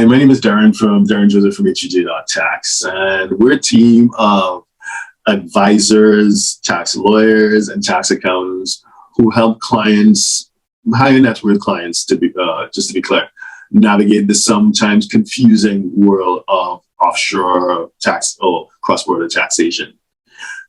my name is Darren Joseph from HUJ.tax, and we're a team of advisors, tax lawyers, and tax accountants who help clients, higher net worth clients, to be just to be clear, navigate the sometimes confusing world of offshore tax or cross-border taxation.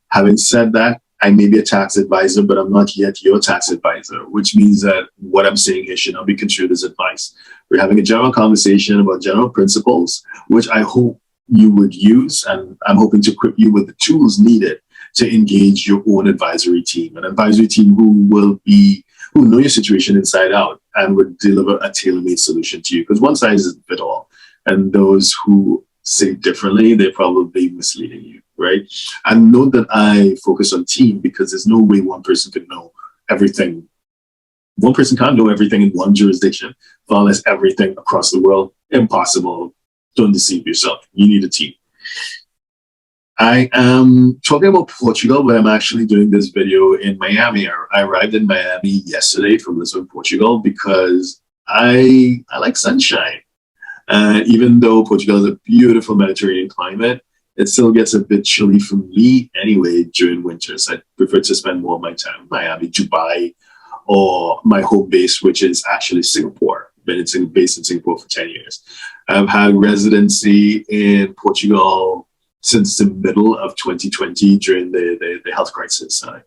Having said that, I may be a tax advisor, but I'm not yet your tax advisor, which means that what I'm saying here should not be construed as advice. We're having a general conversation about general principles, which I hope you would use, and I'm hoping to equip you with the tools needed to engage your own advisory team, an advisory team who know your situation inside out and would deliver a tailor-made solution to you, because one size doesn't fit all. And those who say differently, they're probably misleading you, right? And note that I focus on team because there's no way one person could know everything. One person can't know everything in one jurisdiction, far less everything across the world. Impossible. Don't deceive yourself. You need a team. I am talking about Portugal, but I'm actually doing this video in Miami. I arrived in Miami yesterday from Lisbon, Portugal, because I like sunshine. Even though Portugal is a beautiful Mediterranean climate, it still gets a bit chilly for me anyway during winters. I prefer to spend more of my time in Miami, Dubai, or my home base, which is actually Singapore. I've been based in Singapore for 10 years. I've had residency in Portugal since the middle of 2020 during the health crisis. I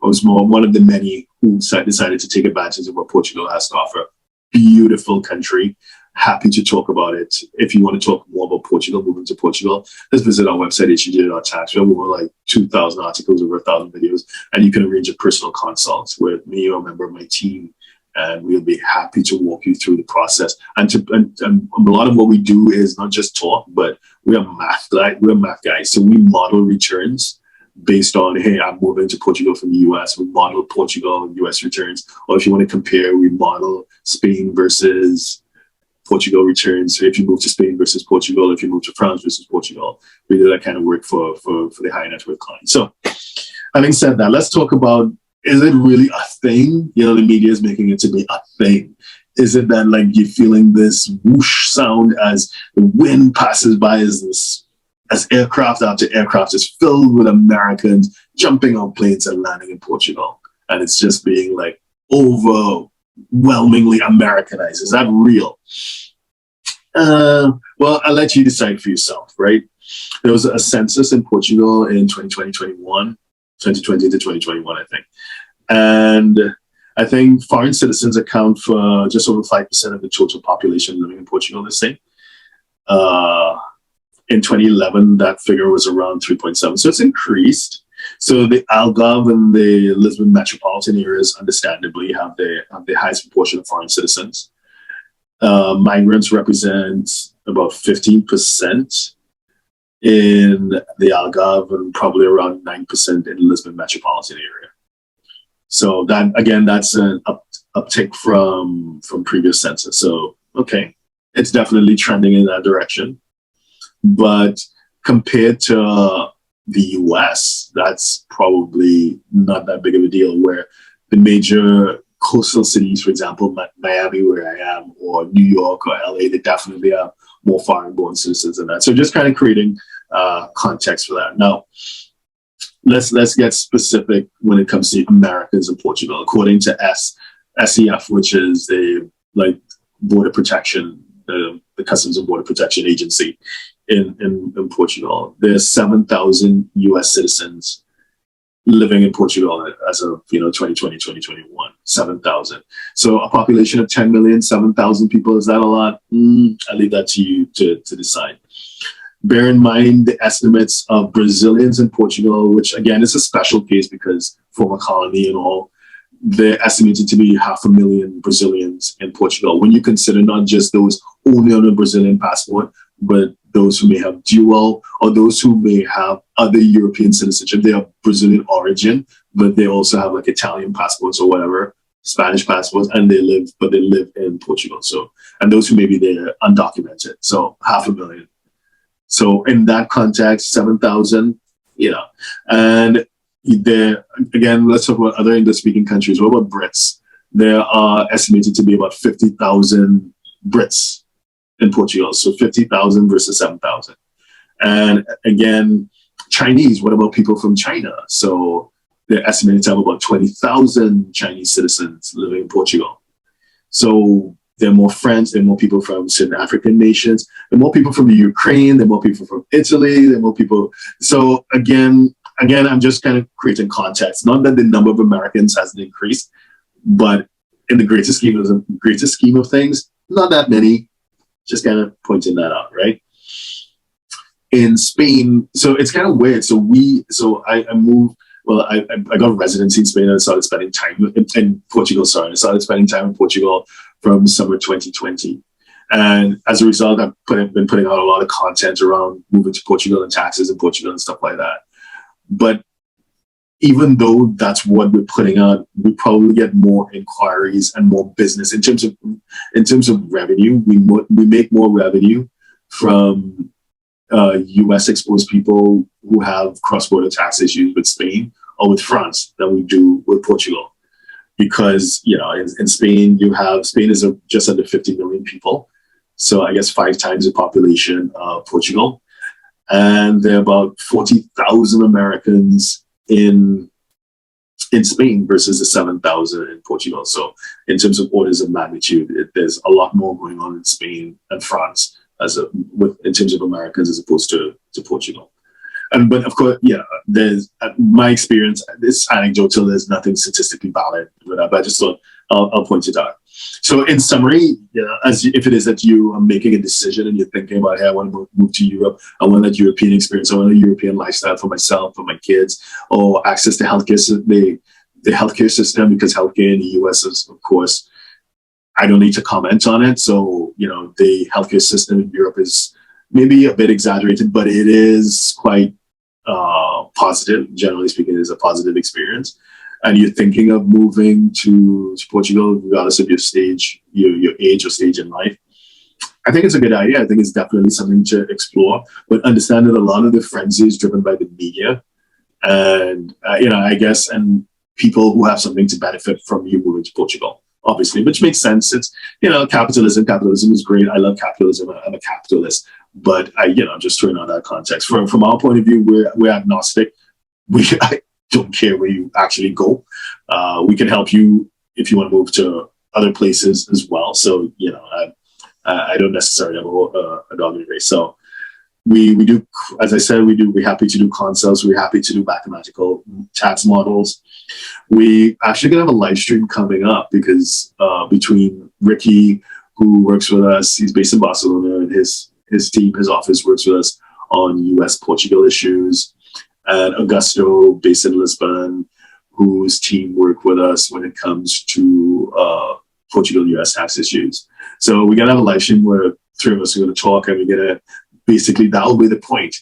was one of the many who decided to take advantage of what Portugal has to offer. Beautiful country. Happy to talk about it. If you want to talk more about Portugal, moving to Portugal, let's visit our website, HUJ.tax. We have more like 2,000 articles, over 1,000 videos, and you can arrange a personal consult with me or a member of my team, and we'll be happy to walk you through the process. And a lot of what we do is not just talk, but we're math guys. So we model returns based on, hey, I'm moving to Portugal from the US. We model Portugal, US returns. Or if you want to compare, we model Spain versus Portugal returns. So if you move to Spain versus Portugal, if you move to France versus Portugal, we do that kind of work for the high net worth clients. So having said that, let's talk about, is it really a thing? You know, the media is making it to be a thing. Is it that like you're feeling this whoosh sound as the wind passes by, as aircraft after aircraft is filled with Americans jumping on planes and landing in Portugal? And it's just being like overwhelmingly Americanized. Is that real? Well, I'll let you decide for yourself, right? There was a census in Portugal in 2020 to 2021, I think. And I think foreign citizens account for just over 5% of the total population living in Portugal, let's say. In 2011, that figure was around 3.7. So it's increased. So the Algarve and the Lisbon Metropolitan areas, understandably, have the highest proportion of foreign citizens. Migrants represent about 15% in the Algarve and probably around 9% in the Lisbon Metropolitan area. So that, again, that's an uptick from previous census. So, okay, it's definitely trending in that direction. But compared to the US, that's probably not that big of a deal, where the major coastal cities, for example, Miami, where I am, or New York or LA, they definitely have more foreign-born citizens than that. So just kind of creating context for that. Now, let's get specific when it comes to Americans in Portugal. According to SEF, which is the border protection, the Customs and Border Protection Agency in Portugal, there's 7,000 US citizens living in Portugal as of 2020, 2021, 7,000. So a population of 10 million, 7,000 people, is that a lot? I leave that to you to decide. Bear in mind the estimates of Brazilians in Portugal, which again is a special case because former colony and all. They're estimated to be 500,000 Brazilians in Portugal. When you consider not just those only on a Brazilian passport, but those who may have dual, or those who may have other European citizenship. They have Brazilian origin, but they also have like Italian passports or whatever, Spanish passports, and they live in Portugal. So, and those who may be there undocumented. So 500,000. So in that context, 7,000, and there, again, let's talk about other English-speaking countries. What about Brits? There are estimated to be about 50,000 Brits in Portugal. So 50,000 versus 7,000. And again, Chinese, what about people from China? So they're estimated to have about 20,000 Chinese citizens living in Portugal. So there are more French, there are more people from certain African nations, there are more people from the Ukraine, there are more people from Italy, there are more people. So again, I'm just kind of creating context. Not that the number of Americans hasn't increased, but in the greater scheme of things, not that many. Just kind of pointing that out, right? In Spain, so it's kind of weird. So I moved. Well, I got a residency in Spain and I started spending time in Portugal. Sorry, I started spending time in Portugal from summer 2020, and as a result, I've been putting out a lot of content around moving to Portugal and taxes in Portugal and stuff like that. But even though that's what we're putting out, we probably get more inquiries and more business in terms of revenue. We make more revenue from U.S. exposed people who have cross-border tax issues with Spain or with France than we do with Portugal, because in Spain Spain is just under 50 million people, so I guess 5 times the population of Portugal, and there are about 40,000 Americans in Spain versus the 7,000 in Portugal. So in terms of orders of magnitude, there's a lot more going on in Spain and France in terms of Americans as opposed to Portugal. But of course, there's my experience. This anecdotal. There's nothing statistically valid with that, but I just thought I'll point it out. So in summary, if it is that you are making a decision and you're thinking about, hey, I want to move to Europe, I want that European experience, I want a European lifestyle for myself, for my kids, or access to the healthcare system, because healthcare in the US is, of course, I don't need to comment on it. So, the healthcare system in Europe is maybe a bit exaggerated, but it is quite positive. Generally speaking, it is a positive experience. And you're thinking of moving to Portugal, regardless of your age or stage in life, I think it's a good idea. I think it's definitely something to explore, but understand that a lot of the frenzy is driven by the media, and I guess, and people who have something to benefit from you moving to Portugal, obviously, which makes sense. It's capitalism. Capitalism is great. I love capitalism. I'm a capitalist, but just throwing out that context. From our point of view, we're agnostic. I don't care where you actually go. We can help you if you want to move to other places as well. So, I don't necessarily have a dog in the race. So we do, as I said, we're happy to do consults. We're happy to do mathematical tax models. We actually going to have a live stream coming up because between Ricky, who works with us, he's based in Barcelona, and his team, his office works with us on US Portugal issues, and Augusto, based in Lisbon, whose team work with us when it comes to Portugal US tax issues. So we're gonna have a live stream where 3 of us are gonna talk, and we're gonna basically, that'll be the point.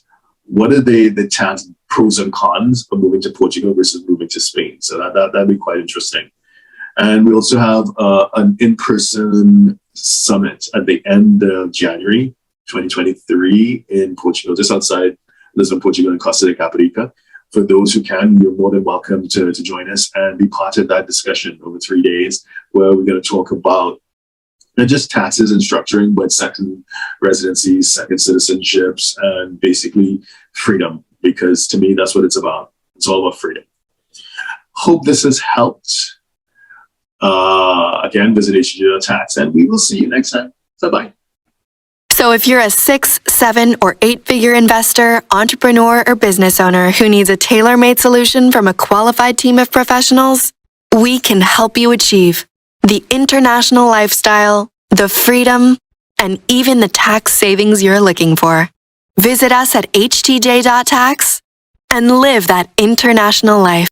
What are the tax pros and cons of moving to Portugal versus moving to Spain? So that'd be quite interesting. And we also have an in-person summit at the end of January 2023 in Portugal, just outside Lisbon, Portugal, and Costa de Caparica. For those who can, you're more than welcome to join us and be part of that discussion over 3 days, where we're going to talk about not just taxes and structuring, but second residencies, second citizenships, and basically freedom, because to me, that's what it's about. It's all about freedom. Hope this has helped. Again, visit HG.tax, and we will see you next time. Bye-bye. So if you're a 6, 7, or 8-figure investor, entrepreneur, or business owner who needs a tailor-made solution from a qualified team of professionals, we can help you achieve the international lifestyle, the freedom, and even the tax savings you're looking for. Visit us at htj.tax and live that international life.